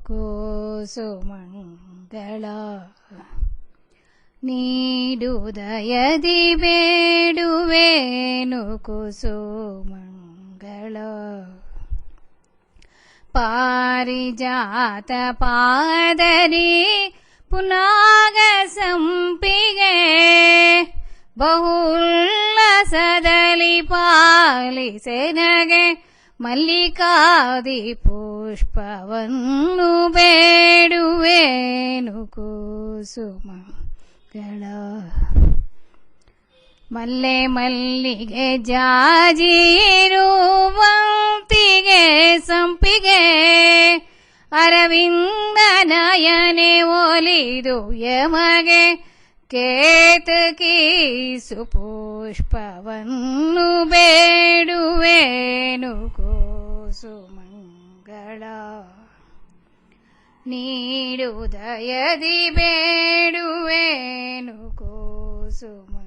ಕೋಸುಮಂಗಳ ನೀಡುದಯದಿ ಬೇಡುವೇನು ಕುಸುಮಂಗಳ ಪಾರಿಜಾತ ಪಾದರಿ ಪುನಾಗ ಸಂಪಿಗೆ ಬಹುಲ್ಲಸದಲಿ ಪಾಲಿಸೆನಗೆ ಮಲ್ಲಿಕಾದಿ ಪುಷ್ಪವನ್ನು ಬೇಡುವೇನು ಕುಸುಮಗಳ ಮಲ್ಲೆ ಮಲ್ಲಿಗೆ ಜಾಜಿರುವಂತಿಗೆ ಸಂಪಿಗೆ ಅರವಿಂದ ನಯನೆ ಒಲಿದು ಯಮಗೆ ಕೇತಕಿ ಸುಪುಷ್ಪವನ್ನು ಬೇಡುವೇನು ಕೋಸುಮಂಗಳ ನೀಡುದಯದಿ ಬೇಡುವೇನು ಕೋಸುಮಂಗಳ